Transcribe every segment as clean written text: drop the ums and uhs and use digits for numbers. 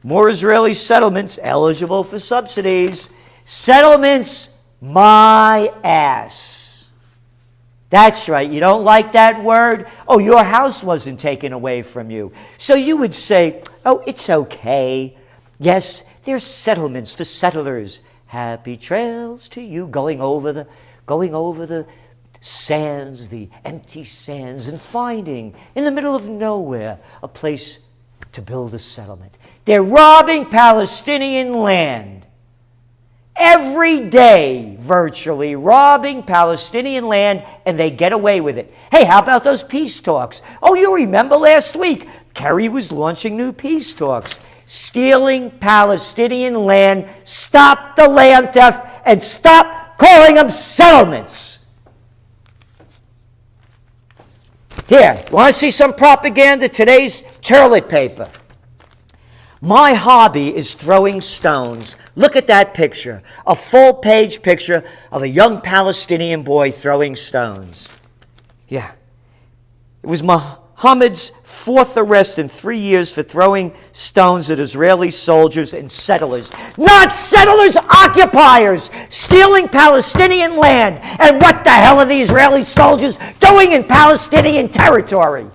More Israeli settlements eligible for subsidies. Settlements, my ass. That's right. You don't like that word? Oh, your house wasn't taken away from you. So you would say, oh, it's okay. Yes, there's settlements to settlers. Happy trails to you, going over the sands, the empty sands, and finding in the middle of nowhere a place to build a settlement. They're robbing Palestinian land. Every day, virtually, robbing Palestinian land, and they get away with it. Hey, how about those peace talks? Oh, you remember last week, Kerry was launching new peace talks. Stealing Palestinian land, stop the land theft, and stop calling them settlements. Here, want to see some propaganda? Today's toilet paper. My hobby is throwing stones. Look at that picture. A full-page picture of a young Palestinian boy throwing stones. Yeah. It was Muhammad's fourth arrest in 3 years for throwing stones at Israeli soldiers and settlers. Not settlers, occupiers! Stealing Palestinian land. And what the hell are the Israeli soldiers doing in Palestinian territory?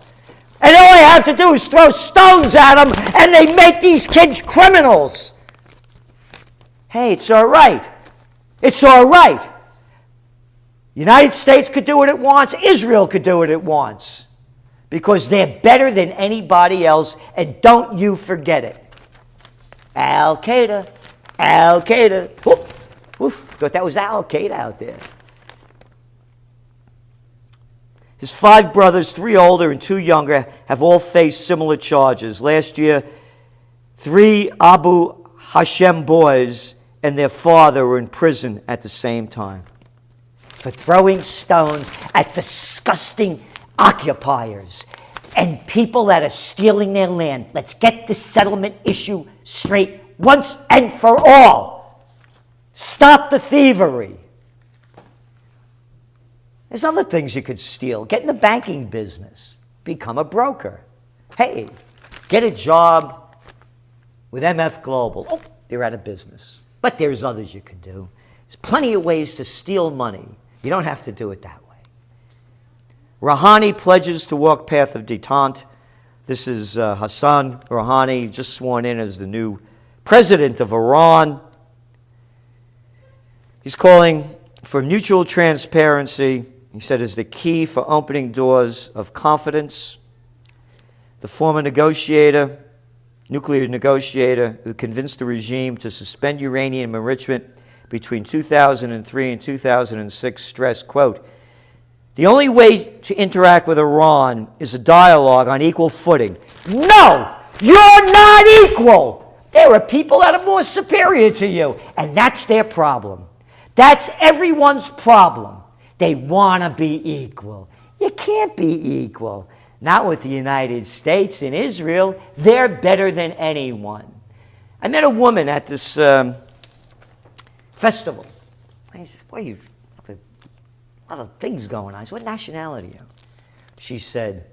And all they have to do is throw stones at them, and they make these kids criminals. Hey, it's all right. It's all right. The United States could do what it wants. Israel could do what it wants. Because they're better than anybody else, and don't you forget it. Al-Qaeda. Al-Qaeda. Oof, thought that was Al-Qaeda out there. His 5 brothers, 3 older and 2 younger, have all faced similar charges. Last year, 3 Abu Hashem boys and their father were in prison at the same time for throwing stones at disgusting occupiers and people that are stealing their land. Let's get the settlement issue straight once and for all. Stop the thievery. There's other things you could steal. Get in the banking business. Become a broker. Hey, get a job with MF Global. Oh, they're out of business. But there's others you can do. There's plenty of ways to steal money. You don't have to do it that way. Rouhani pledges to walk path of detente. This is Hassan Rouhani, just sworn in as the new president of Iran. He's calling for mutual transparency. He said is the key for opening doors of confidence. The former nuclear negotiator who convinced the regime to suspend uranium enrichment between 2003 and 2006 stressed, quote, the only way to interact with Iran is a dialogue on equal footing. No, you're not equal. There are people that are more superior to you, and that's their problem. That's everyone's problem. They want to be equal. You can't be equal. Not with the United States and Israel. They're better than anyone. I met a woman at this festival. I said, boy, you have a lot of things going on. I said, what nationality are you? She said,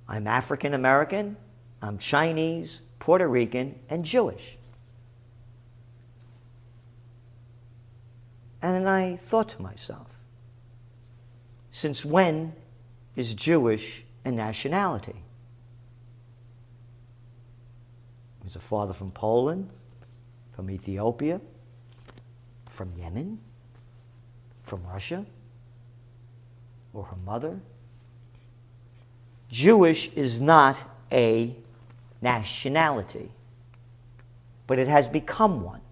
I'm African American, I'm Chinese, Puerto Rican, and Jewish. And I thought to myself, since when is Jewish a nationality? Is a father from Poland, from Ethiopia, from Yemen, from Russia, or her mother? Jewish is not a nationality, but it has become one.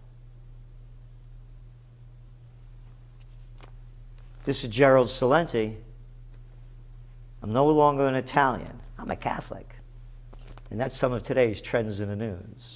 This is Gerald Celente. I'm no longer an Italian. I'm a Catholic. And that's some of today's trends in the news.